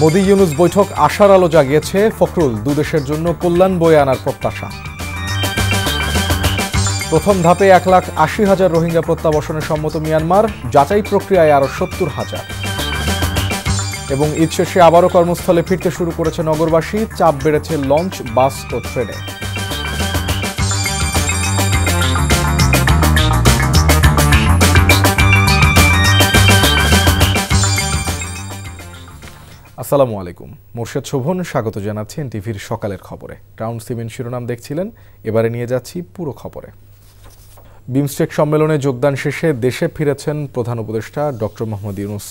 মোদি ইউনুস বৈঠক আশার আলো জাগিয়েছে ফখরুল, দুদেশের জন্য কল্যাণ বয়ে আনার প্রত্যাশা। প্রথম ধাপে 1,80,000 রোহিঙ্গা প্রত্যাবাসনে সম্মত মিয়ানমার, যাচাই প্রক্রিয়ায় আরও 70,000। এবং ঈদ শেষে আবারও কর্মস্থলে ফিরতে শুরু করেছে নগরবাসী, চাপ বেড়েছে লঞ্চ, বাস ও ট্রেনে। আসসালামু আলাইকুম, মোর্শেদ শোভন স্বাগত জানাচ্ছি এনটিভির সকালের খবরে। টাউন সিমেন্ট শিরোনাম দেখছিলেন, এবারে নিয়ে যাচ্ছি পুরো খবরে। বিমস্টেক সম্মেলনে যোগদান শেষে দেশে ফিরেছেন প্রধান উপদেষ্টা ডক্টর মোহাম্মদ ইউনুস।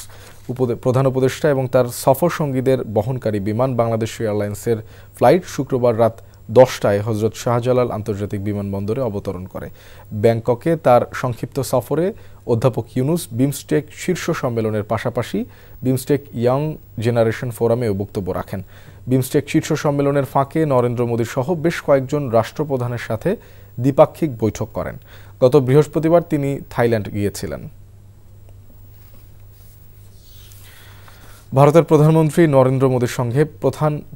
প্রধান উপদেষ্টা এবং তার সফর সঙ্গীদের বহনকারী বিমান বাংলাদেশ এয়ারলাইন্সের ফ্লাইট শুক্রবার রাত 10টায় হজরত শাহজালাল আন্তর্জাতিক বিমানবন্দরে অবতরণ করে। ব্যাংককে তার সংক্ষিপ্ত সফরে অধ্যাপক ইউনুস বিমস্টেক শীর্ষ সম্মেলনের পাশাপাশি বিমস্টেক ইয়াং জেনারেশন ফোরামেও বক্তব্য রাখেন। বিমস্টেক শীর্ষ সম্মেলনের ফাঁকে নরেন্দ্র মোদীর সহ বেশ কয়েকজন রাষ্ট্রপ্রধানের সাথে দ্বিপাক্ষিক বৈঠক করেন। গত বৃহস্পতিবার তিনি থাইল্যান্ড গিয়েছিলেন। ভারতের প্রধানমন্ত্রী নরেন্দ্র মোদীর সঙ্গে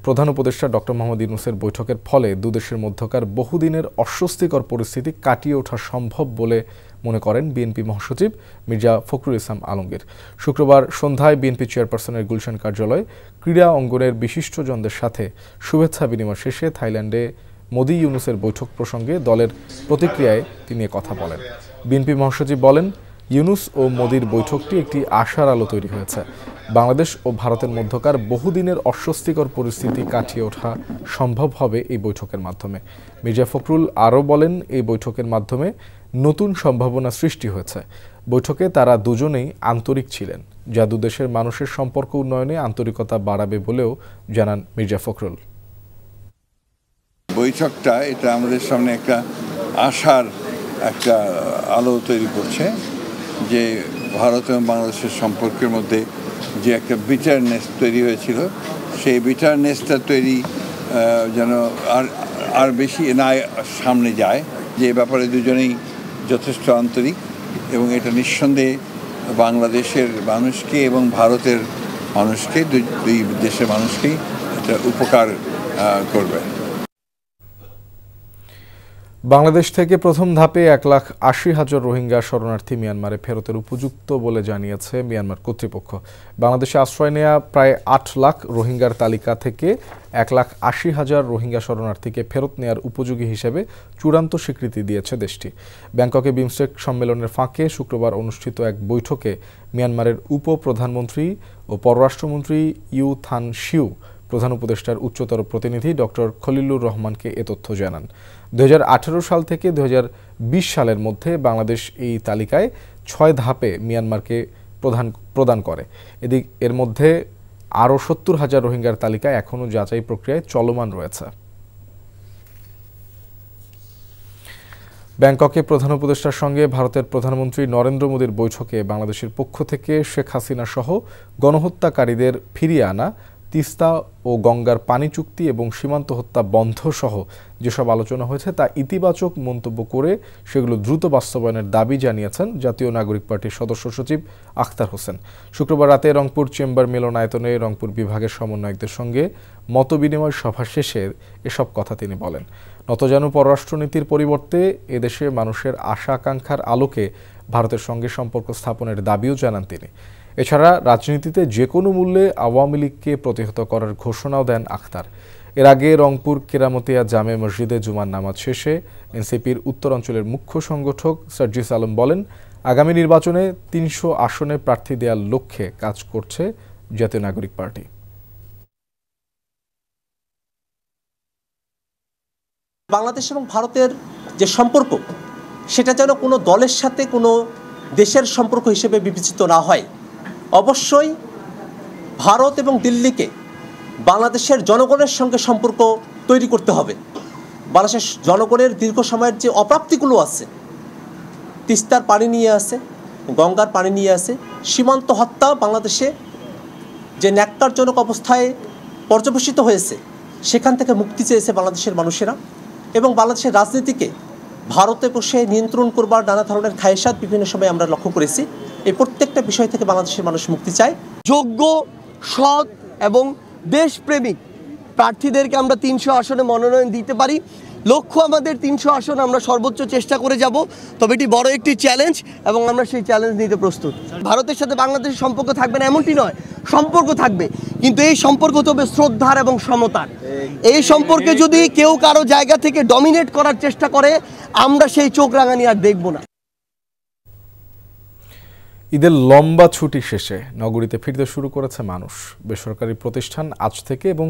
প্রধান উপদেষ্টা ডক্টর মোহাম্মদ ইউনুসের বৈঠকের ফলে দুদেশের মধ্যকার বহুদিনের অস্বস্তিকর পরিস্থিতি কাটিয়ে ওঠা সম্ভব বলে মনে করেন বিএনপি মহাসচিব মির্জা ফখরুল ইসলাম আলমগীর। শুক্রবার সন্ধ্যায় বিএনপি চেয়ারপারসনের গুলশান কার্যালয়ে ক্রীড়া অঙ্গনের বিশিষ্টজনদের সাথে শুভেচ্ছা বিনিময় শেষে থাইল্যান্ডে মোদি ইউনুসের বৈঠক প্রসঙ্গে দলের প্রতিক্রিয়ায় তিনি কথা বলেন। বিএনপি মহাসচিব বলেন, ইউনুস ও মোদির বৈঠকটি একটি আশার আলো তৈরি হয়েছে। বাংলাদেশ ও ভারতের মধ্যকার বহুদিনের অস্বস্তিকর পরিস্থিতি কাটিয়ে ওঠা সম্ভব হবে এই বৈঠকের মাধ্যমে। মির্জা ফখরুল আরও বলেন, এই বৈঠকের মাধ্যমে নতুন সম্ভাবনা সৃষ্টি হয়েছে। বৈঠকে তারা দুজনেই আন্তরিক ছিলেন, যা দুদেশের মানুষের সম্পর্ক উন্নয়নে আন্তরিকতা বাড়াবে বলেও জানান মির্জা ফখরুল। বৈঠকটা এটা আমাদের সামনে একটা আশার একটা আলো তৈরি করছে যে ভারত এবং বাংলাদেশের সম্পর্কের মধ্যে যে একটা বিটারনেস তৈরি হয়েছিল, সেই বিটারনেসটা তৈরি যেন আর বেশি না সামনে যায়, যে ব্যাপারে দুজনেই যথেষ্ট আন্তরিক এবং এটা নিঃসন্দেহে বাংলাদেশের মানুষকে এবং ভারতের মানুষকে, দুই দেশের মানুষকেই এটা উপকার করবে। বাংলাদেশ থেকে প্রথম ধাপে 1,80,000 রোহিঙ্গা শরণার্থী মিয়ানমারে ফেরতের উপযুক্ত বলে জানিয়েছে মিয়ানমার কর্তৃপক্ষ। বাংলাদেশে আশ্রয় নেওয়া প্রায় 8 লাখ রোহিঙ্গার তালিকা থেকে 1,80,000 রোহিঙ্গা শরণার্থীকে ফেরত নেওয়ার উপযোগী হিসেবে চূড়ান্ত স্বীকৃতি দিয়েছে দেশটি। ব্যাংককে বিমস্টেক সম্মেলনের ফাঁকে শুক্রবার অনুষ্ঠিত এক বৈঠকে মিয়ানমারের উপপ্রধানমন্ত্রী ও পররাষ্ট্রমন্ত্রী ইউ থান শিউ প্রধান উপদেষ্টার উচ্চতর প্রতিনিধি ডক্টর খলিলুর রহমানকে এ তথ্য জানান। 2018 সাল থেকে 2020 সালের মধ্যে বাংলাদেশ এই তালিকায় 6 ধাপে মিয়ানমারকে প্রদান করে। এর মধ্যে আরও 70,000 রোহিঙ্গার তালিকায় এখনও যাচাই প্রক্রিয়ায় চলমান রয়েছে। ব্যাংককে প্রধান উপদেষ্টার সঙ্গে ভারতের প্রধানমন্ত্রী নরেন্দ্র মোদীর বৈঠকে বাংলাদেশের পক্ষ থেকে শেখ হাসিনা সহ গণহত্যাকারীদের ফিরিয়ে আনা, তিস্তা ও গঙ্গার পানি চুক্তি এবং সীমান্ত হত্যা বন্ধ সহ যেসব আলোচনা হয়েছে তা ইতিবাচক মন্তব্য করে সেগুলো দ্রুত বাস্তবায়নের দাবি জানিয়েছেন জাতীয় নাগরিক পার্টির সদস্য সচিব আখতার হোসেন। শুক্রবার রাতে রংপুর চেম্বার মিলনায়তনে রংপুর বিভাগের সমন্বয়কদের সঙ্গে মতবিনিময় সভা শেষে এসব কথা তিনি বলেন। নতজানু পররাষ্ট্রনীতির পরিবর্তে এদেশে মানুষের আশা আকাঙ্ক্ষার আলোকে ভারতের সঙ্গে সম্পর্ক স্থাপনের দাবিও জানান তিনি। এছাড়া রাজনীতিতে যে কোনো মূল্যে আওয়ামী লীগকে প্রতিহত করার ঘোষণাও দেন আখতার। এর আগে রংপুর কেরামতিয়া জামে মসজিদে জুমার নামাজ শেষে এনসিপির উত্তরাঞ্চলের মুখ্য সংগঠক সার্জিস আলম বলেন, আগামী নির্বাচনে 300 আসনে প্রার্থী দেওয়ার লক্ষ্যে কাজ করছে জাতীয় নাগরিক পার্টি। বাংলাদেশ এবং ভারতের যে সম্পর্ক, সেটা যেন কোনো দলের সাথে কোনো দেশের সম্পর্ক হিসেবে বিবেচিত না হয়। অবশ্যই ভারত এবং দিল্লিকে বাংলাদেশের জনগণের সঙ্গে সম্পর্ক তৈরি করতে হবে। বাংলাদেশের জনগণের দীর্ঘ সময়ের যে অপ্রাপ্তিগুলো আছে, তিস্তার পানি নিয়ে আছে, গঙ্গার পানি নিয়ে আছে, সীমান্ত হত্যা বাংলাদেশে যে ন্যাক্কারজনক অবস্থায় পর্যবেসিত হয়েছে, সেখান থেকে মুক্তি চেয়েছে বাংলাদেশের মানুষেরা। এবং বাংলাদেশের রাজনীতিকে ভারতে বসে নিয়ন্ত্রণ করবার নানা ধরনের খায়েশাত বিভিন্ন সময় আমরা লক্ষ্য করেছি। এই প্রত্যেকটা বিষয় থেকে বাংলাদেশের মানুষ মুক্তি চায়। যোগ্য, সৎ, এবং দেশপ্রেমিক প্রার্থীদেরকে আমরা 300 আসনে মনোনয়ন দিতে পারি। লক্ষ্য আমাদের 300 আসন আমরা সর্বোচ্চ চেষ্টা করে যাব, তবে এটি বড় একটি চ্যালেঞ্জ এবং আমরা সেই চ্যালেঞ্জ নিতে প্রস্তুত। ভারতের সাথে বাংলাদেশের সম্পর্ক থাকবে না এমনটি নয়, সম্পর্ক থাকবে, কিন্তু এই সম্পর্ক তবে শ্রদ্ধার এবং সমতার। এই সম্পর্কে যদি কেউ কারো জায়গা থেকে ডমিনেট করার চেষ্টা করে, আমরা সেই চোখ রাঙানি আর দেখব না। ঈদের লম্বা ছুটি শেষে নগরীতে ফিরতে শুরু করেছে মানুষ। বেসরকারি প্রতিষ্ঠান আজ থেকে এবং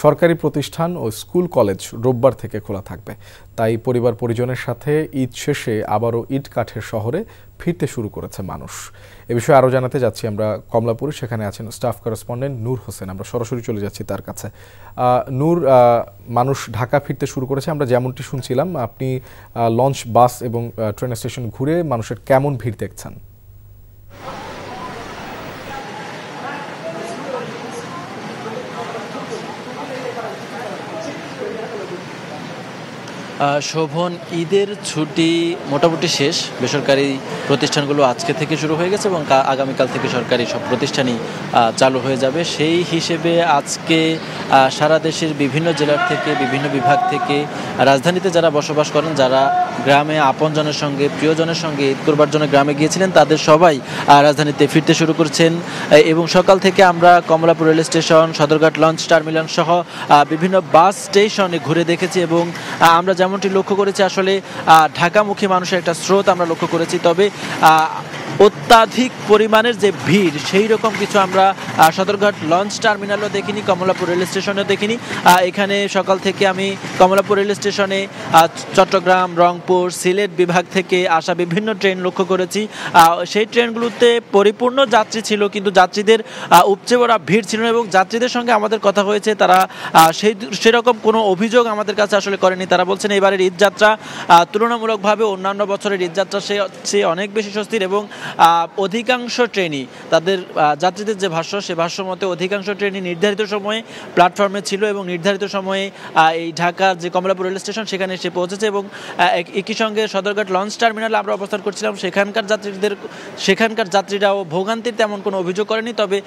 সরকারি প্রতিষ্ঠান ও স্কুল কলেজ রোববার থেকে খোলা থাকবে। তাই পরিবার পরিজনের সাথে ঈদ শেষে আবারও ইট কাঠের শহরে ফিরতে শুরু করেছে মানুষ। এ বিষয়ে আরও জানাতে যাচ্ছি আমরা কমলাপুরে, সেখানে আছেন স্টাফ করেসপন্ডেন্ট নূর হোসেন। আমরা সরাসরি চলে যাচ্ছি তার কাছে। নূর, মানুষ ঢাকা ফিরতে শুরু করেছে, আমরা যেমনটি শুনছিলাম আপনি লঞ্চ, বাস এবং ট্রেন স্টেশন ঘুরে মানুষের কেমন ভিড় দেখছেন? শোভন, ঈদের ছুটি মোটামুটি শেষ। বেসরকারি প্রতিষ্ঠানগুলো আজকে থেকে শুরু হয়ে গেছে এবং আগামীকাল থেকে সরকারি সব প্রতিষ্ঠানই চালু হয়ে যাবে। সেই হিসেবে আজকে সারা দেশের বিভিন্ন জেলার থেকে, বিভিন্ন বিভাগ থেকে, রাজধানীতে যারা বসবাস করেন, যারা গ্রামে আপনজনের সঙ্গে, প্রিয়জনের সঙ্গে ঈদ করবার জন্য গ্রামে গিয়েছিলেন, তাদের সবাই রাজধানীতে ফিরতে শুরু করছেন। এবং সকাল থেকে আমরা Kamalapur rail station, Sadarghat launch terminal সহ বিভিন্ন বাস স্টেশনে ঘুরে দেখেছি এবং আমরা যেমনটি লক্ষ্য করেছি, আসলে ঢাকামুখী মানুষের একটা স্রোত আমরা লক্ষ্য করেছি। তবে অত্যাধিক পরিমাণের যে ভিড়, সেই রকম কিছু আমরা সদরঘাট লঞ্চ টার্মিনালও দেখিনি, কমলাপুর রেল স্টেশনেও দেখিনি। এখানে সকাল থেকে আমি কমলাপুর রেল স্টেশনে চট্টগ্রাম, রংপুর, সিলেট বিভাগ থেকে আসা বিভিন্ন ট্রেন লক্ষ্য করেছি। সেই ট্রেনগুলোতে পরিপূর্ণ যাত্রী ছিল, কিন্তু যাত্রীদের উপচে পড়া ভিড় ছিল না এবং যাত্রীদের সঙ্গে আমাদের কথা হয়েছে, তারা সেরকম কোনো অভিযোগ আমাদের কাছে আসলে করেনি। তারা বলছেন এবারের ঈদযাত্রা তুলনামূলকভাবে অন্যান্য বছরের ঈদযাত্রা সে অনেক বেশি স্বস্তির এবং অধিকাংশ ট্রেনই তাদের যাত্রীদের যে ভাষ্য, সে ভাষ্য মতে অধিকাংশ ট্রেনই নির্ধারিত সময়ে প্ল্যাটফর্মে ছিল এবং নির্ধারিত সময়ে এই ঢাকার যে কমলাপুর রেল স্টেশন সেখানে এসে পৌঁছেছে। এবং একই সঙ্গে সদরঘাট লঞ্চ টার্মিনালে আমরা অবস্থান করছিলাম, সেখানকার যাত্রীরাও ভোগান্তির তেমন কোনো অভিযোগ করেনি। তবে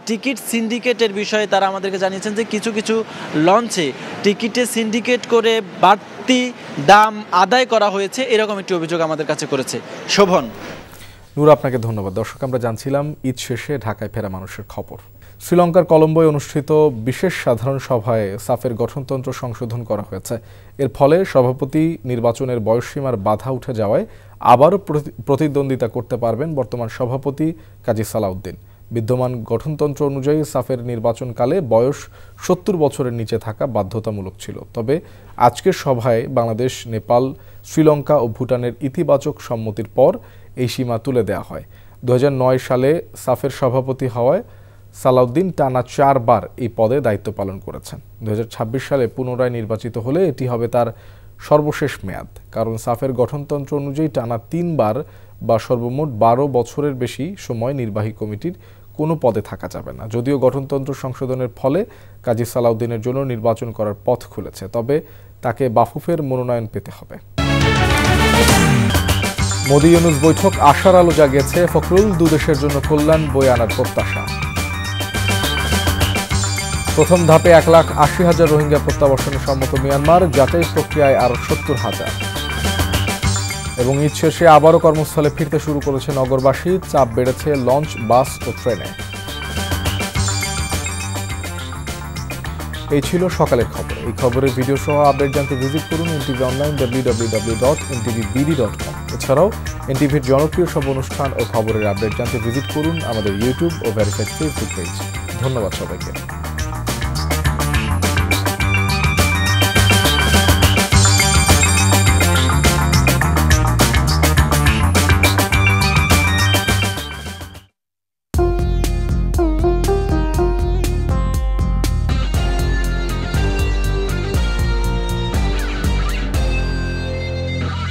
টিকিট সিন্ডিকেটের বিষয়ে তারা আমাদেরকে জানিয়েছেন যে কিছু কিছু লঞ্চে টিকিটে সিন্ডিকেট করে বাড়তি দাম আদায় করা হয়েছে, এরকম একটি অভিযোগ আমাদের কাছে করেছে। শোভন। নূর, আপনাকে ধন্যবাদ। দর্শক, আমরা জানছিলাম ঈদ শেষে ঢাকায় ফেরা মানুষের খবর। শ্রীলঙ্কার কলম্বোয় অনুষ্ঠিত বিশেষ সাধারণ সভায় সাফের গঠনতন্ত্র সংশোধন করা হয়েছে। এর ফলে সভাপতি নির্বাচনের বয়সসীমার বাধা উঠে যাওয়ায় আবারও প্রতিদ্বন্দ্বিতা করতে পারবেন বর্তমান সভাপতি কাজী সালাউদ্দিন। বিদ্যমান গঠনতন্ত্র অনুযায়ী সাফের নির্বাচনকালে বয়স 70 বছরের নিচে থাকা বাধ্যতামূলক ছিল। তবে আজকের সভায় বাংলাদেশ, নেপাল, শ্রীলঙ্কা ও ভুটানের ইতিবাচক সম্মতির পর এই সীমা তুলে দেওয়া হয়। 2009 সালে সাফের সভাপতি হওয়ায় সালাউদ্দিন টানা 4 বার এই পদে দায়িত্ব পালন করেছেন। 2026 সালে পুনরায় নির্বাচিত হলে এটি হবে তার সর্বশেষ মেয়াদ। কারণ সাফের গঠনতন্ত্র অনুযায়ী টানা 3 বার বা সর্বমোট 12 বছরের বেশি সময় নির্বাহী কমিটির কোনো পদে থাকা যাবে না। যদিও গঠনতন্ত্র সংশোধনের ফলে কাজী সালাউদ্দিনের জন্য নির্বাচন করার পথ খুলেছে, তবে তাকে বাফুফের মনোনয়ন পেতে হবে। মোদি-ইউনূস বৈঠক আশার আলো জাগিয়েছে। ফখরুল, দুদেশের জন্য কল্যাণ বয়ে আনার প্রত্যাশা। প্রথম ধাপে 1,80,000 রোহিঙ্গা প্রত্যাবর্তনে সম্মত মিয়ানমার, যাচাই প্রক্রিয়ায় আরও 70,000। এবং ঈদ শেষে আবারও কর্মস্থলে ফিরতে শুরু করেছে নগরবাসী। চাপ বেড়েছে লঞ্চ, বাস ও ট্রেনে। এই ছিল সকালের খবর। এই খবরের ভিডিও সহ আপডেট জানতে ভিজিট করুন এনটিভি অনলাইন www.ntvbd.com। এছাড়াও এনটিভির জনপ্রিয় সব অনুষ্ঠান ও খবরের আপডেট জানতে ভিজিট করুন আমাদের ইউটিউব ও ভেরিফাইড ফেসবুক পেজ। ধন্যবাদ সবাইকে।